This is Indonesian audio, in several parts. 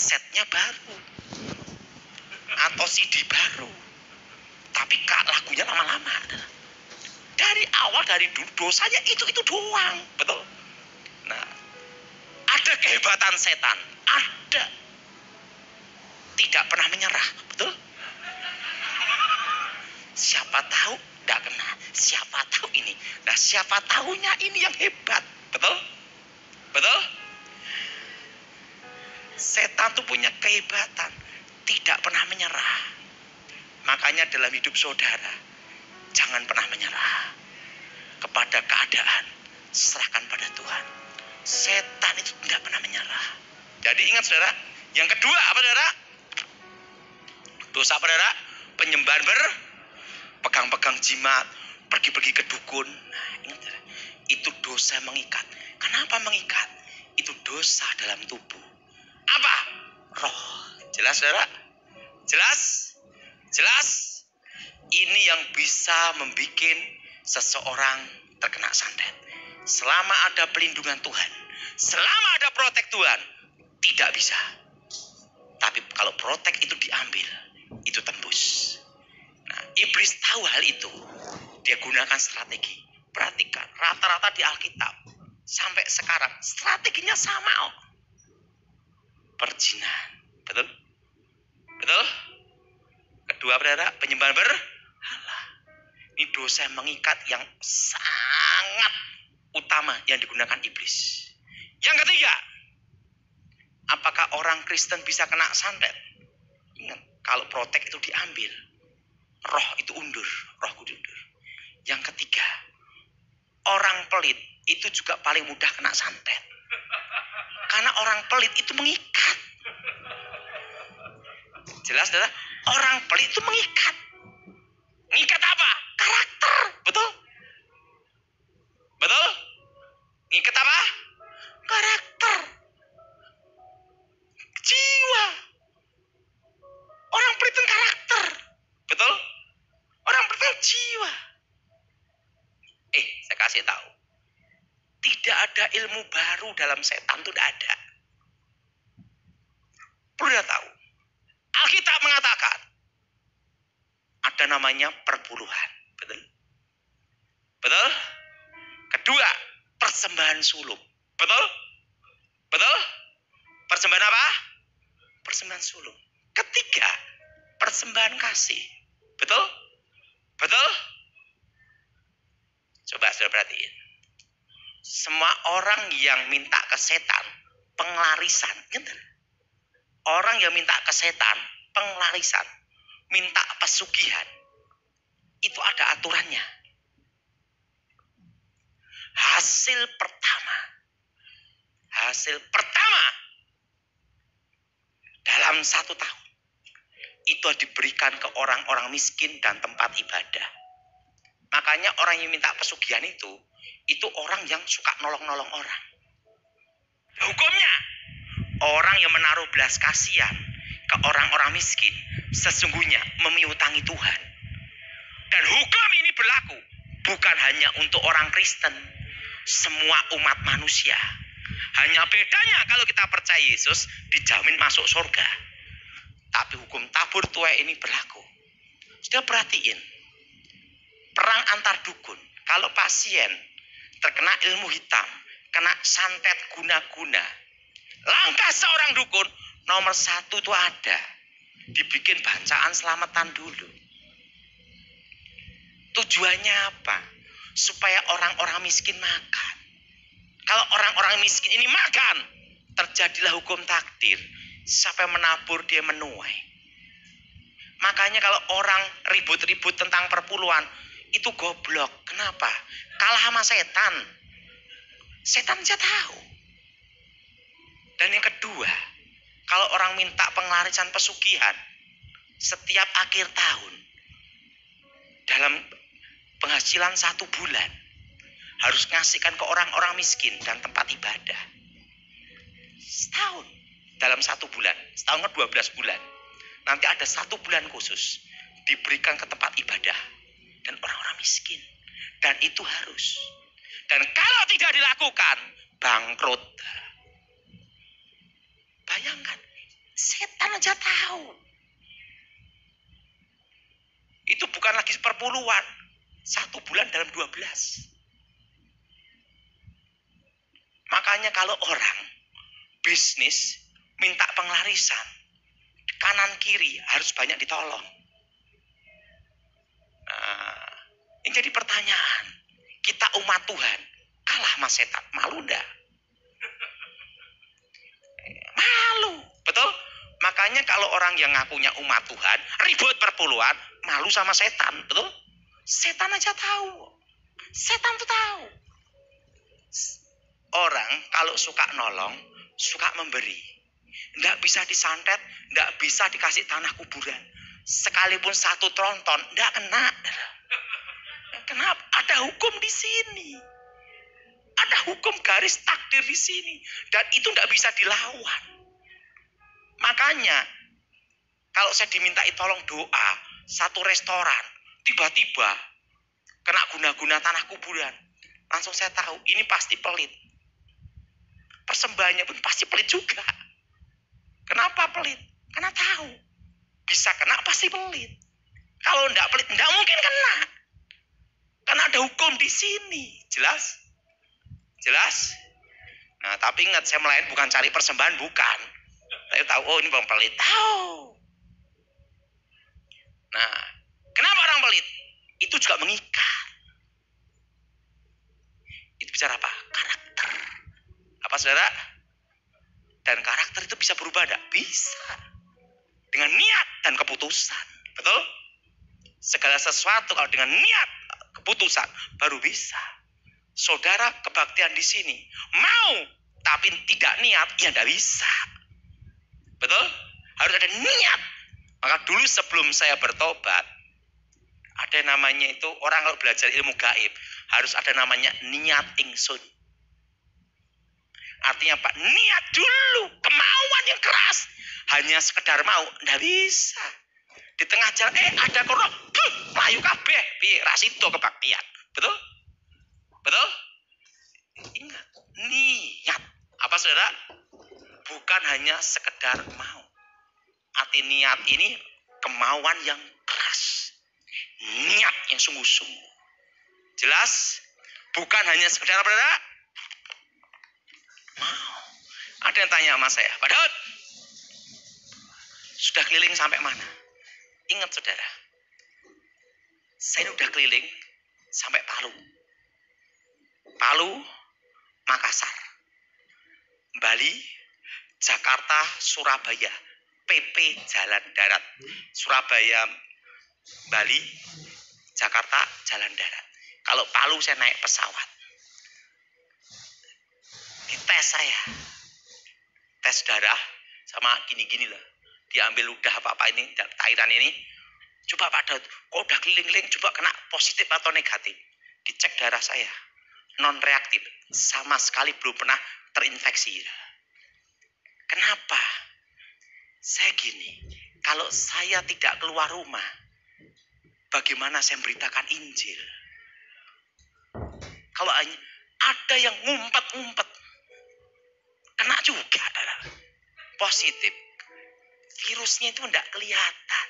kasetnya baru atau CD baru, tapi lagunya lama-lama. Dari awal, dari dulu dosanya itu doang, betul? Nah, ada kehebatan setan, ada, tidak pernah menyerah, betul? Siapa tahu tidak kena, siapa tahu ini. Nah, siapa tahunya ini yang hebat, betul? Betul? Setan tuh punya kehebatan, tidak pernah menyerah. Makanya dalam hidup saudara, jangan pernah menyerah kepada keadaan, serahkan pada Tuhan. Setan itu tidak pernah menyerah. Jadi ingat saudara, yang kedua apa saudara? Dosa apa saudara? Penyembahan pegang-pegang jimat, pergi-pergi ke dukun. Nah, ingat saudara, itu dosa mengikat. Kenapa mengikat? Itu dosa dalam tubuh. Apa? Roh. Jelas saudara? Jelas? Jelas? Ini yang bisa membuat seseorang terkena santet. Selama ada pelindungan Tuhan, selama ada protek Tuhan, tidak bisa. Tapi kalau protek itu diambil, itu tembus. Nah, iblis tahu hal itu. Dia gunakan strategi. Perhatikan, rata-rata di Alkitab sampai sekarang strateginya sama. Perzinahan. Betul? Betul? Kedua saudara, penyembahan berhala. Ini dosa yang mengikat yang sangat utama yang digunakan iblis. Yang ketiga, apakah orang Kristen bisa kena santet? Ingat, kalau protek itu diambil, roh itu undur, roh kudus undur. Yang ketiga, orang pelit itu juga paling mudah kena santet. Karena orang pelit itu mengikat. Jelas, saudara? Orang pelit itu mengikat. Mengikat apa? Karakter. Betul? Betul? Mengikat apa? Karakter. Jiwa. Orang pelit itu karakter. Betul? Orang pelit itu jiwa. Saya kasih tahu. Tidak ada ilmu baru dalam setan, itu tidak ada. Perlu dia tahu. Alkitab mengatakan ada namanya perburuan. Betul? Betul? Kedua, persembahan suluk. Betul? Betul? Persembahan apa? Persembahan suluk. Ketiga, persembahan kasih. Betul? Betul? Coba saudara perhatiin. Semua orang yang minta ke setan, penglarisan. Orang yang minta ke setan, penglarisan, minta pesugihan, itu ada aturannya. Hasil pertama dalam 1 tahun itu diberikan ke orang-orang miskin dan tempat ibadah. Makanya orang yang minta pesugihan itu orang yang suka nolong-nolong orang. Hukumnya, orang yang menaruh belas kasihan ke orang-orang miskin sesungguhnya memiutangi Tuhan. Dan hukum ini berlaku bukan hanya untuk orang Kristen, semua umat manusia. Hanya bedanya kalau kita percaya Yesus dijamin masuk surga. Tapi hukum tabur tuai ini berlaku. Sudah perhatiin, perang antar dukun. Kalau pasien terkena ilmu hitam, kena santet guna-guna, langkah seorang dukun nomor 1 itu ada. Dibikin bacaan selamatan dulu. Tujuannya apa? Supaya orang-orang miskin makan. Kalau orang-orang miskin ini makan, terjadilah hukum takdir. Siapa yang menabur dia menuai. Makanya kalau orang ribut-ribut tentang perpuluhan, itu goblok. Kenapa? Kalah sama setan. Setan saja tahu. Dan yang kedua, kalau orang minta penglarisan pesugihan, setiap akhir tahun, dalam penghasilan 1 bulan, harus ngasihkan ke orang-orang miskin dan tempat ibadah. Setahun. Dalam 1 bulan. Setahun kan 12 bulan. Nanti ada 1 bulan khusus. Diberikan ke tempat ibadah. Dan orang-orang miskin. Dan itu harus. Dan kalau tidak dilakukan, bangkrut. Bayangkan. Setan aja tahu. Itu bukan lagi perpuluhan. 1 bulan dalam 12. Makanya kalau orang bisnis minta penglarisan, kanan kiri harus banyak ditolong. Nah, ini jadi pertanyaan. Kita umat Tuhan, kalah sama setan. Malu enggak? Malu, betul? Makanya kalau orang yang ngakunya umat Tuhan, ribut perpuluhan, malu sama setan, betul? Setan aja tahu. Setan tuh tahu. Orang kalau suka nolong, suka memberi. Nggak bisa disantet, nggak bisa dikasih tanah kuburan. Sekalipun 1 tronton, nggak kena. Kenapa? Ada hukum di sini. Ada hukum garis takdir di sini. Dan itu nggak bisa dilawan. Makanya, kalau saya dimintai tolong doa, 1 restoran, tiba-tiba kena guna-guna tanah kuburan. Langsung saya tahu, ini pasti pelit. Persembahannya pun pasti pelit juga. Kenapa pelit? Karena tahu. Bisa kena pasti pelit. Kalau enggak pelit, enggak mungkin kena. Karena ada hukum di sini. Jelas? Jelas? Nah, tapi ingat, saya melayani bukan cari persembahan, bukan. Saya tahu, oh ini bang pelit. Tahu. Nah, kenapa orang pelit? Itu juga mengikat. Itu bicara apa? Karakter. Apa saudara? Dan karakter itu bisa berubah enggak? Bisa. Dengan niat dan keputusan. Betul? Segala sesuatu kalau dengan niat, keputusan, baru bisa. Saudara kebaktian di sini. Mau, tapi tidak niat, ya tidak bisa. Betul? Harus ada niat. Maka dulu sebelum saya bertobat, ada namanya itu, orang kalau belajar ilmu gaib, harus ada namanya niat ingsun. Artinya apa? Niat dulu, kemauan yang keras. Hanya sekedar mau, tidak bisa. Di tengah jalan, ada korok, layu kabeh, rasito kebaktian. Betul? Betul? Ingat, niat. Apa saudara? Bukan hanya sekedar mau. Arti niat ini kemauan yang keras. Niat yang sungguh-sungguh. Jelas? Bukan hanya sekedar apa saudara? Mau. Ada yang tanya sama saya, Pak Daud, sudah keliling sampai mana? Ingat saudara, saya udah keliling sampai Palu. Palu, Makassar, Bali, Jakarta, Surabaya, PP Jalan Darat. Surabaya, Bali, Jakarta, Jalan Darat. Kalau Palu saya naik pesawat. Dites saya. Tes darah sama gini-gini lah. Diambil ludah apa-apa ini, cairan ini. Coba Pak Daud, kok udah keliling-keliling, coba kena positif atau negatif. Dicek darah saya. Non reaktif. Sama sekali belum pernah terinfeksi. Kenapa? Saya gini, kalau saya tidak keluar rumah, bagaimana saya memberitakan Injil? Kalau ada yang ngumpet-ngumpet, kena juga, positif. Virusnya itu tidak kelihatan.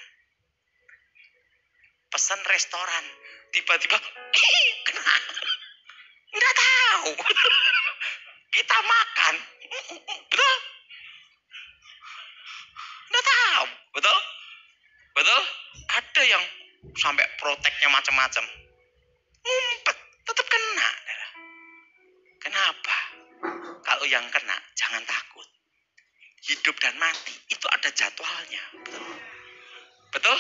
Pesan restoran, tiba-tiba kena. Nggak tahu. Kita makan. Betul? Nggak tahu. Betul? Betul? Ada yang sampai proteknya macam-macam. Ngumpet, tetap kena. Kenapa? Kalau yang kena, jangan takut. Hidup dan mati, itu ada jadwalnya. Betul? Betul?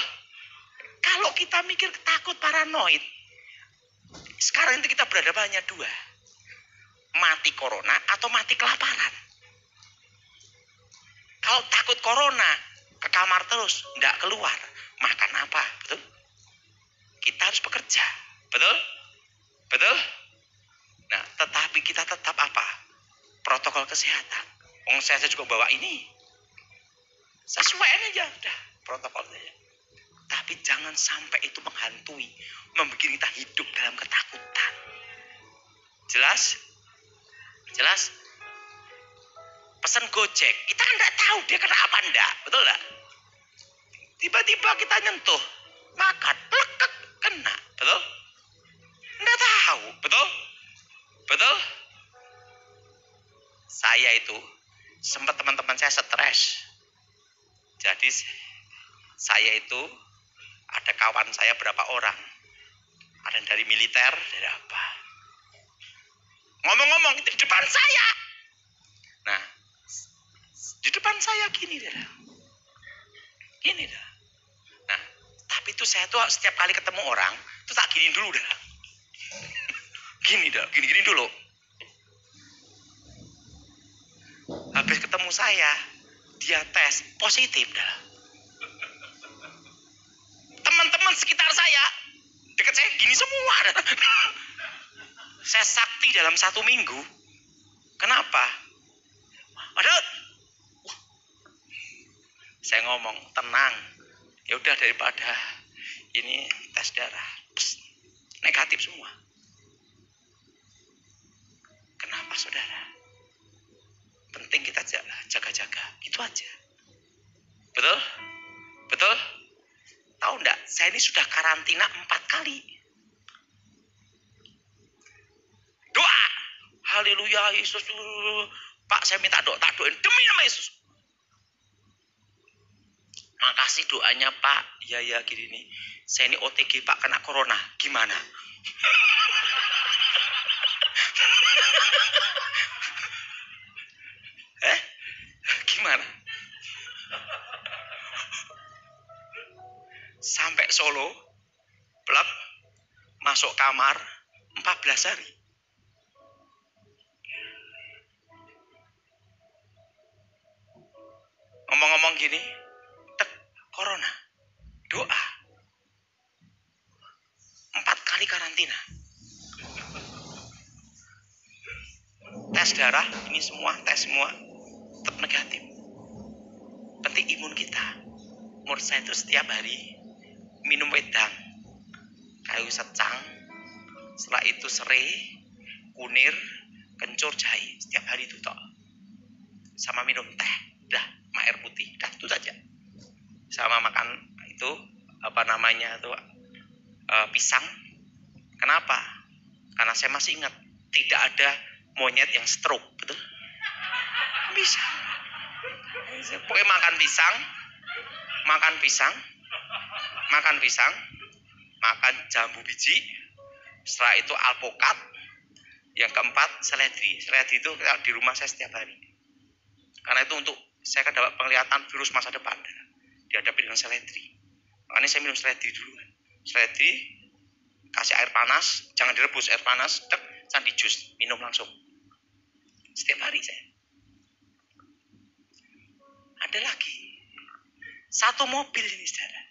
Kalau kita mikir takut, paranoid, sekarang itu kita berhadapannya 2. Mati corona atau mati kelaparan. Kalau takut corona, ke kamar terus, tidak keluar. Makan apa? Betul? Kita harus bekerja. Betul? Betul? Nah, tetapi kita tetap apa? Protokol kesehatan. Saya juga bawa ini. Sesuai aja, udah protokol saja. Tapi jangan sampai itu menghantui, membuat kita hidup dalam ketakutan. Jelas? Jelas? Pesan Gojek, kita kan nggak tahu dia kena apa enggak, betul nggak? Tiba-tiba kita nyentuh, makan, lekek, kena, betul? Nggak tahu, betul? Betul? Saya itu sempat teman-teman saya stres. Jadi saya itu ada kawan saya berapa orang, ada yang dari militer, dari apa. Ngomong-ngomong itu di depan saya. Nah, di depan saya gini dah. Gini dah. Nah, tapi itu saya tuh setiap kali ketemu orang, tuh tak gini dulu dah. Gini dah, gini-gini dulu. Habis ketemu saya, dia tes positif dah. Teman-teman sekitar saya, dekat saya gini semua dah. Saya sakti dalam 1 minggu. Kenapa? Aduh. Saya ngomong, tenang. Ya udah daripada ini tes darah. Psst, negatif semua. Kenapa saudara? Penting kita jaga-jaga. Itu aja. Betul? Betul? Tahu enggak? Saya ini sudah karantina 4 kali. Doa. Haleluya Yesus. Pak, saya minta doa. Tak doain demi nama Yesus. Makasih doanya Pak. Ya gini nih. Saya ini OTG Pak kena corona. Gimana? Gimana? Sampai Solo, plek, masuk kamar 14 hari. Ngomong-ngomong gini, corona, doa, 4 kali karantina. Tes darah, ini semua, tes semua, tetap negatif. Penting imun kita. Menurut saya itu setiap hari minum wedang, kayu secang, setelah itu serai, kunir, kencur, jahe. Setiap hari itu toh. Sama minum teh, dah, sama air putih, dah itu saja. Sama makan itu, pisang. Kenapa? Karena saya masih ingat, tidak ada monyet yang stroke, betul? Bisa. Pokoknya makan pisang, makan jambu biji, setelah itu alpukat, yang keempat seledri. Seledri itu di rumah saya setiap hari. Karena itu untuk saya akan dapat penglihatan virus masa depan dihadapi dengan seledri. Makanya saya minum seledri dulu. Seledri kasih air panas, jangan direbus, air panas, jangan di jus, minum langsung. Setiap hari saya. Ada lagi. Satu mobil ini saudara.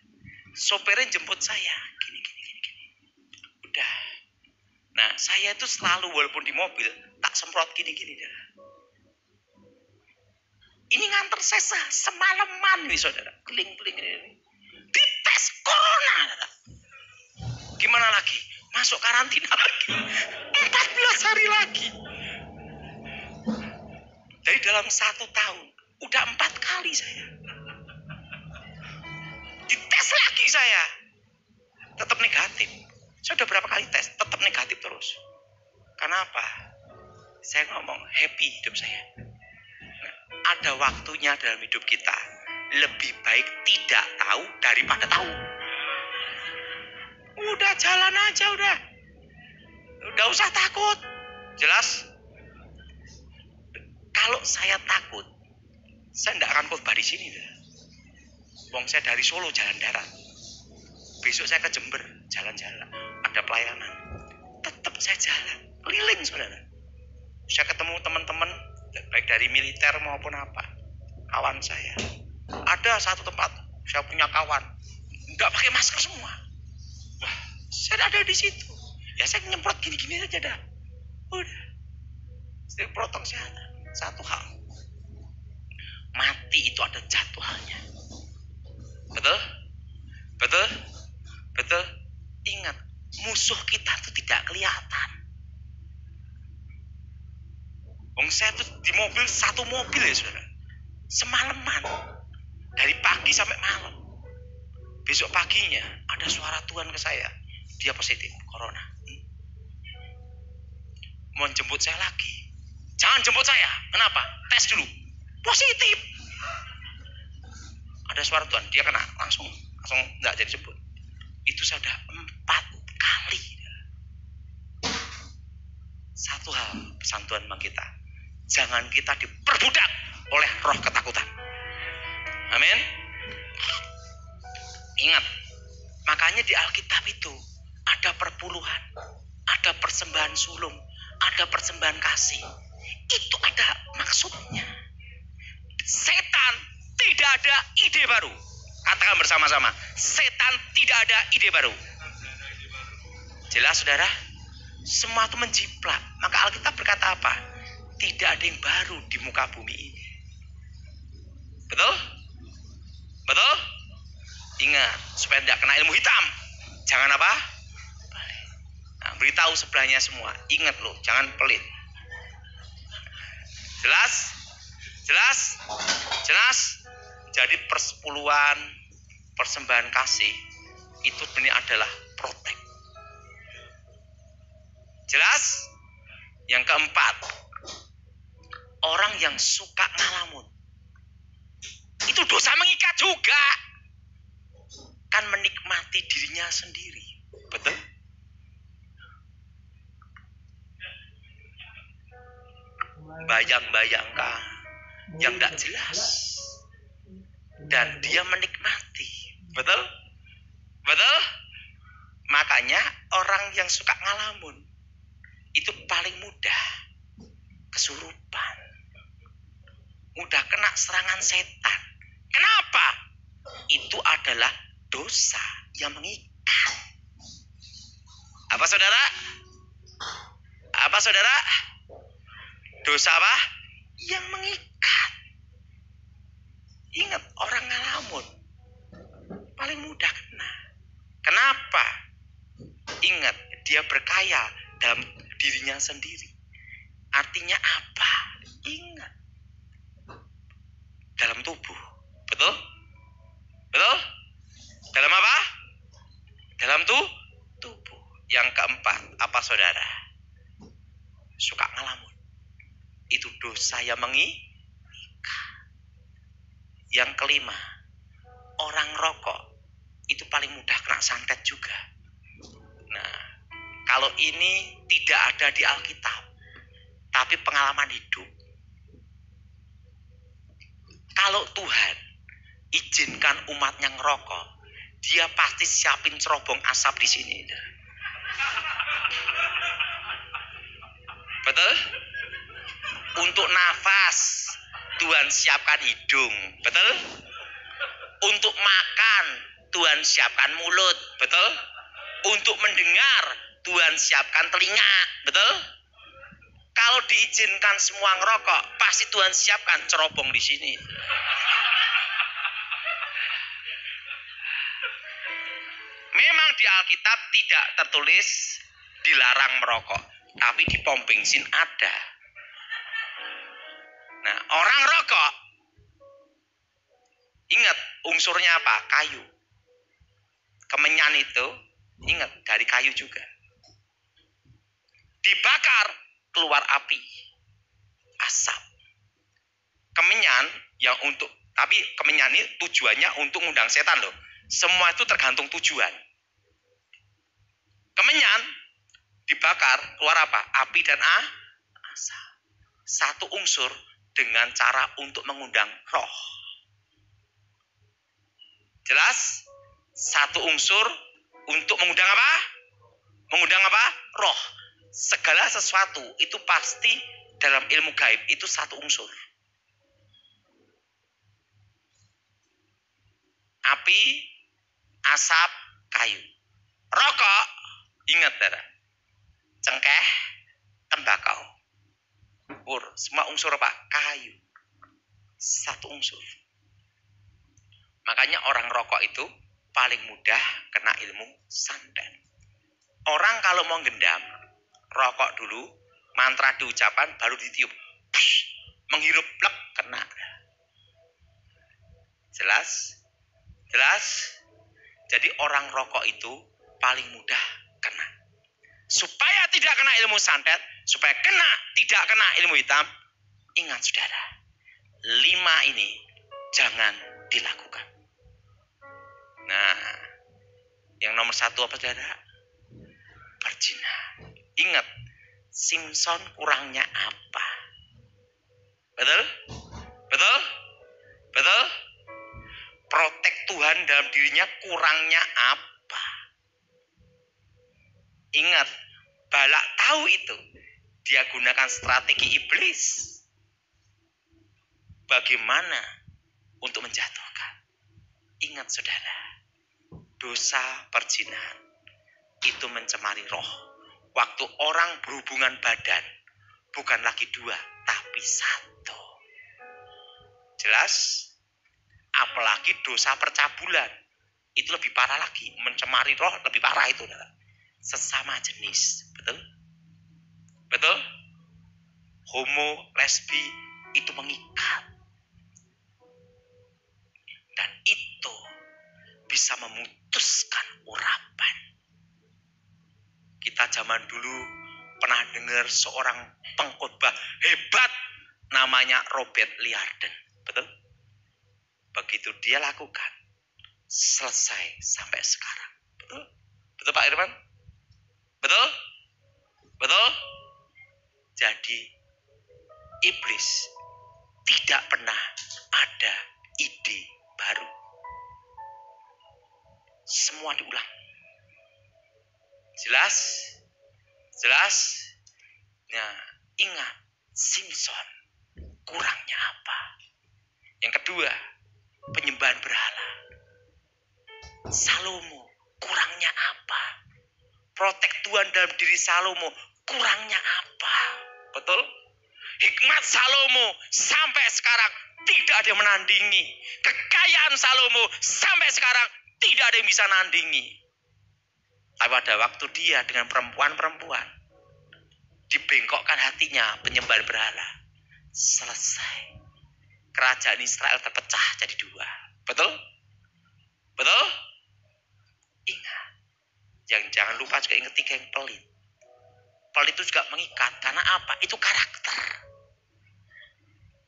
Sopirnya jemput saya. Gini. Udah. Nah, saya itu selalu walaupun di mobil, tak semprot gini. Ini nganter saya semalaman nih saudara. Keling-keling ini. Dites corona. Gimana lagi? Masuk karantina lagi. 14 hari lagi. Dari dalam 1 tahun. Udah 4 kali saya. Dites lagi saya. Tetap negatif. Saya udah berapa kali tes. Tetap negatif terus. Kenapa? Saya ngomong happy hidup saya. Nah, ada waktunya dalam hidup kita. Lebih baik tidak tahu daripada tahu. Udah jalan aja udah. Udah usah takut. Jelas? Kalau saya takut, saya tidak akan khotbah di sini. Wong saya dari Solo jalan darat. Besok saya ke Jember jalan-jalan. Ada pelayanan. Tetap saya jalan. Keliling saudara. Saya ketemu teman-teman baik dari militer maupun apa. Kawan saya. Ada satu tempat. Saya punya kawan. Nggak pakai masker semua. Wah, saya ada di situ. Ya saya nyemprot gini-gini aja dah. Udah. Saya protokol kesehatan. Satu hal. Mati itu ada jadwalnya. Betul? Betul? Betul? Ingat, musuh kita itu tidak kelihatan. Wong saya tuh di mobil, satu mobil ya saudara. Semalaman. Dari pagi sampai malam. Besok paginya ada suara Tuhan ke saya. Dia positif corona. Mau jemput saya lagi. Jangan jemput saya. Kenapa? Tes dulu. Positif. Ada suara Tuhan. Dia kena. Langsung nggak jadi jemput. Itu saya udah 4 kali. Satu hal pesan Tuhan bagi kita. Jangan kita diperbudak oleh roh ketakutan. Amin. Ingat. Makanya di Alkitab itu ada perpuluhan. Ada persembahan sulung. Ada persembahan kasih. Itu ada maksudnya. Setan tidak ada ide baru. Katakan bersama-sama. Setan tidak ada ide baru. Jelas saudara? Semua itu menjiplak. Maka Alkitab berkata apa? Tidak ada yang baru di muka bumi ini. Betul? Betul? Ingat. Supaya tidak kena ilmu hitam. Jangan apa? Nah, beritahu sebelahnya semua. Ingat loh. Jangan pelit. Jelas? Jelas? Jelas? Jadi persepuluhan, persembahan kasih itu benar adalah protek. Jelas? Yang keempat, orang yang suka ngalamun. Itu dosa mengikat juga. Kan menikmati dirinya sendiri. Betul? Bayang-bayangkan yang tidak jelas. Dan dia menikmati. Betul? Betul? Makanya orang yang suka ngalamun itu paling mudah kesurupan. Mudah kena serangan setan. Kenapa? Itu adalah dosa yang mengikat. Apa saudara? Apa saudara? Dosa apa? Yang mengikat. Ingat, orang ngalamun paling mudah kena. Kenapa? Ingat, dia berkaya dalam dirinya sendiri. Artinya apa? Ingat. Dalam tubuh. Betul? Betul? Dalam apa? Dalam tubuh. Yang keempat, apa saudara? Suka ngalamun. Itu dosa yang mengikat. Yang kelima, orang rokok itu paling mudah kena santet juga. Nah, kalau ini tidak ada di Alkitab, tapi pengalaman hidup. Kalau Tuhan izinkan umatnya ngerokok, dia pasti siapin cerobong asap di sini. Betul? Untuk nafas, Tuhan siapkan hidung. Betul? Untuk makan, Tuhan siapkan mulut. Betul? Untuk mendengar, Tuhan siapkan telinga. Betul? Kalau diizinkan semua ngerokok, pasti Tuhan siapkan cerobong di sini. Memang di Alkitab tidak tertulis dilarang merokok, tapi di pom bensin ada. Nah, orang rokok, ingat unsurnya apa? Kayu. Kemenyan itu, ingat dari kayu juga. Dibakar, keluar api, asap. Kemenyan yang untuk, tapi kemenyan ini tujuannya untuk ngundang setan loh. Semua itu tergantung tujuan. Kemenyan dibakar, keluar apa? Api dan asap. Satu unsur dengan cara untuk mengundang roh. Jelas? Satu unsur untuk mengundang apa? Mengundang apa? Roh. Segala sesuatu itu pasti dalam ilmu gaib itu satu unsur. Api, asap, kayu. Rokok, ingat darah. Cengkeh, tembakau. Semua unsur apa? Kayu. Satu unsur. Makanya orang rokok itu paling mudah kena ilmu santet. Orang kalau mau gendam, rokok dulu, mantra diucapkan baru ditiup. menghirup plek kena. Jelas? Jelas? Jadi orang rokok itu paling mudah kena. Supaya tidak kena ilmu santet, supaya tidak kena ilmu hitam, ingat saudara, 5 ini jangan dilakukan. Nah, yang nomor 1 apa saudara? Perzinahan. Ingat, Simpson kurangnya apa? Betul? Betul? Betul? Protek Tuhan dalam dirinya kurangnya apa? Ingat, Balak tahu itu. Dia gunakan strategi iblis. Bagaimana untuk menjatuhkan? Ingat saudara, dosa perzinahan itu mencemari roh. Waktu orang berhubungan badan, bukan lagi 2, tapi 1. Jelas? Apalagi dosa percabulan. Itu lebih parah lagi. Mencemari roh lebih parah itu. Sesama jenis. Betul? Betul? Homo, lesbi itu mengikat. Dan itu bisa memutuskan urapan. Kita zaman dulu pernah dengar seorang pengkhotbah hebat namanya Robert Liardon. Betul? Begitu dia lakukan, selesai sampai sekarang. Betul? Betul Pak Irman? Betul? Betul? Jadi iblis tidak pernah ada ide baru. Semua diulang. Jelas? Jelas? Nah, ingat, Simpson kurangnya apa? Yang kedua, penyembahan berhala. Salomo kurangnya apa? Protek Tuhan dalam diri Salomo kurangnya apa? Betul? Hikmat Salomo sampai sekarang tidak ada yang menandingi. Kekayaan Salomo sampai sekarang tidak ada yang bisa nandingi. Tapi pada waktu dia dengan perempuan-perempuan dibengkokkan hatinya penyembahan berhala, selesai. Kerajaan Israel terpecah jadi 2. Betul? Betul? Ingat. Yang jangan lupa juga ingat 3 yang pelit. Pelit itu juga mengikat. Karena apa? Itu karakter.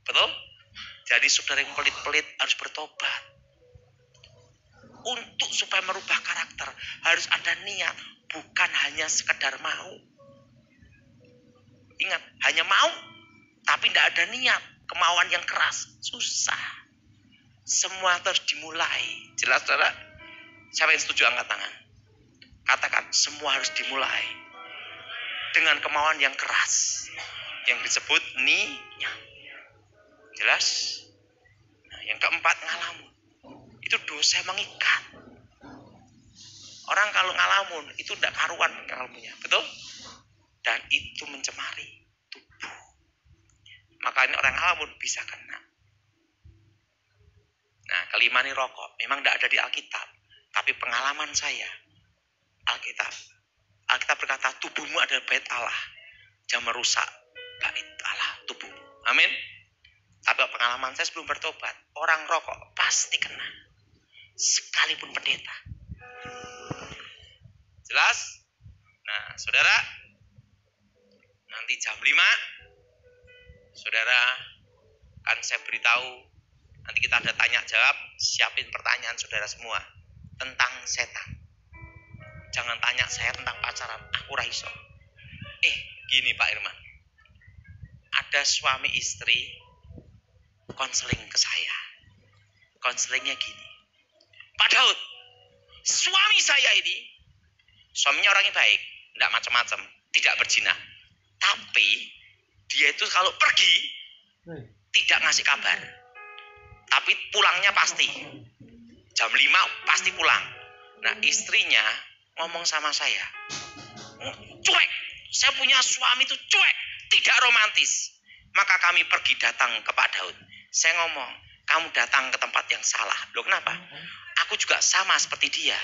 Betul? Jadi saudara yang pelit-pelit harus bertobat. Untuk supaya merubah karakter harus ada niat. Bukan hanya sekedar mau. Ingat, hanya mau. Tapi tidak ada niat. Kemauan yang keras. Susah. Semua harus dimulai. Jelas saudara? Siapa yang setuju angkat tangan? Katakan, semua harus dimulai dengan kemauan yang keras, yang disebut niat. Jelas? Nah, yang keempat, ngalamun. Itu dosa mengikat. Orang kalau ngalamun itu tidak karuan ngalamunnya, betul? Dan itu mencemari tubuh. Makanya orang ngalamun bisa kena. Nah, kelima ini rokok. Memang tidak ada di Alkitab, tapi pengalaman saya. Alkitab berkata tubuhmu adalah bait Allah. Jangan merusak bait Allah tubuhmu. Amin. Tapi pengalaman saya sebelum bertobat, orang rokok pasti kena. Sekalipun pendeta. Jelas? Nah, saudara, nanti jam 5 saudara kan saya beritahu, nanti kita ada tanya jawab, siapin pertanyaan saudara semua tentang setan. Jangan tanya saya tentang pacaran, aku raiso. Gini Pak Irman. Ada suami istri konseling ke saya. Konselingnya gini. Pak Daud, suami saya ini, suaminya orangnya baik, tidak macam-macam, tidak berzina. Tapi dia itu kalau pergi tidak ngasih kabar. Tapi pulangnya pasti. Jam 5 pasti pulang. Nah, istrinya ngomong sama saya, cuek, saya punya suami itu cuek, tidak romantis. Maka kami pergi datang ke Pak Daud. Saya ngomong, kamu datang ke tempat yang salah. Loh kenapa? Aku juga sama seperti dia.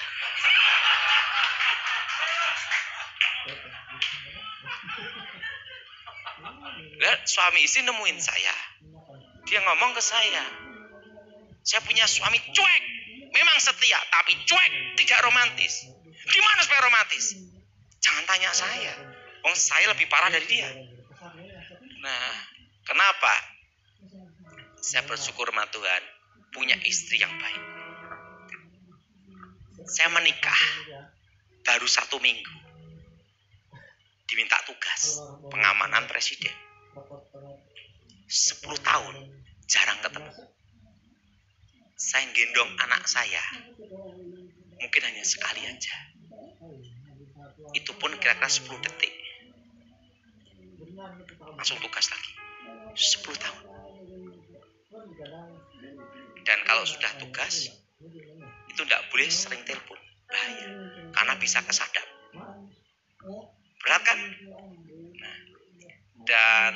suami istri nemuin saya. Dia ngomong ke saya punya suami cuek. Memang setia, tapi cuek, tidak romantis. Gimana supaya romantis? Jangan tanya saya. Saya lebih parah dari dia. Nah, kenapa? Saya bersyukur sama Tuhan punya istri yang baik. Saya menikah baru 1 minggu. Diminta tugas pengamanan presiden. 10 tahun jarang ketemu. Saya gendong anak saya mungkin hanya sekali aja. Itu pun kira-kira 10 detik. Langsung tugas lagi. 10 tahun. Dan kalau sudah tugas, itu tidak boleh sering telepon. Bahaya. Karena bisa kesadap. Berat kan? Nah, dan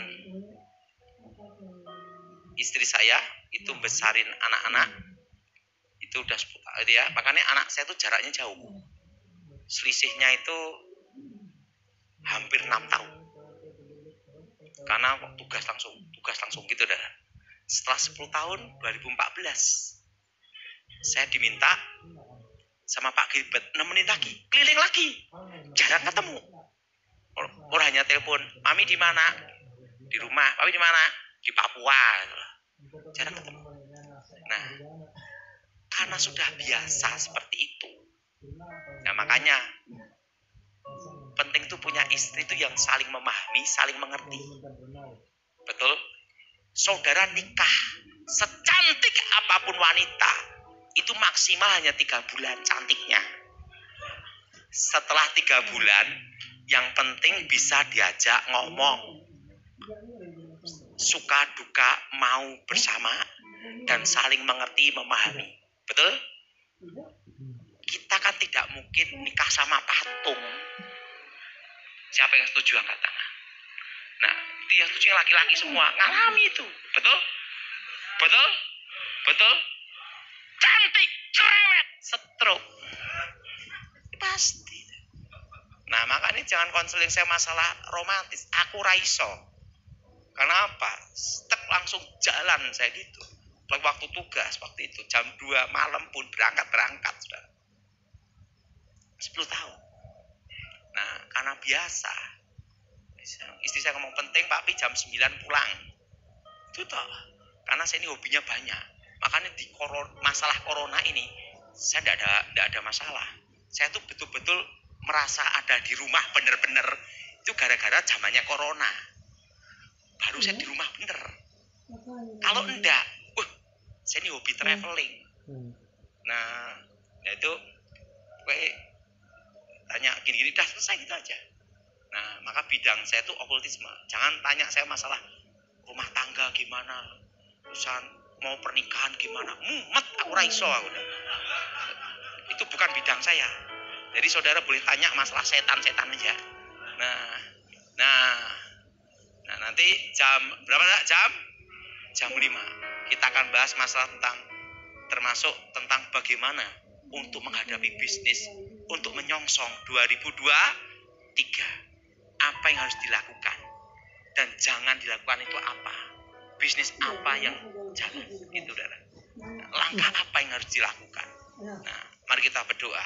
istri saya itu besarin anak-anak. Itu udah 10 tahun ya. Makanya anak saya itu jaraknya jauh. Selisihnya itu hampir 6 tahun. Karena tugas langsung gitu dah. Setelah 10 tahun 2014 saya diminta sama Pak Gilbert nemenin lagi, keliling lagi. Jarang ketemu. Orang hanya telepon, "Mami di mana?" "Di rumah." "Mami di mana?" "Di Papua." Jarang ketemu. Nah, karena sudah biasa seperti itu. Nah, makanya penting tuh punya istri itu yang saling memahami, saling mengerti. Betul? Saudara nikah secantik apapun wanita, itu maksimal hanya 3 bulan cantiknya. Setelah 3 bulan, yang penting bisa diajak ngomong. Suka duka mau bersama dan saling mengerti, memahami. Betul? Kita kan tidak mungkin nikah sama patung. Siapa yang setuju angkat tangan? Nah, itu yang setuju laki-laki semua. Ngalami itu. Betul? Betul? Betul? Cantik, cerewet, stroke. Pasti. Nah, makanya jangan konseling saya masalah romantis. Aku raiso. Karena apa? Stek langsung jalan saya gitu. Waktu tugas, waktu itu jam 2 malam pun berangkat sudah. 10 tahun. Nah, karena biasa. Istri saya ngomong penting, Pak, jam 9 pulang. Itu toh. Karena saya ini hobinya banyak. Makanya di masalah corona ini, saya tidak ada masalah. Saya tuh betul-betul merasa ada di rumah bener-bener. Itu gara-gara zamannya corona. Baru saya di rumah bener. Kalau enggak, saya ini hobi traveling. Nah, itu tanya gini-gini, dah selesai gitu aja. Nah, maka bidang saya itu okultisme. Jangan tanya saya masalah rumah tangga gimana, urusan mau pernikahan gimana. Mumet, aku raiso aku udah. Itu bukan bidang saya. Jadi saudara boleh tanya masalah setan-setan aja. Nah, nanti jam berapa? Jam 5. Kita akan bahas masalah termasuk tentang bagaimana untuk menghadapi bisnis, untuk menyongsong 2023. Apa yang harus dilakukan dan jangan dilakukan itu apa? Bisnis apa yang jangan, itu saudara. Langkah apa yang harus dilakukan? Nah, mari kita berdoa.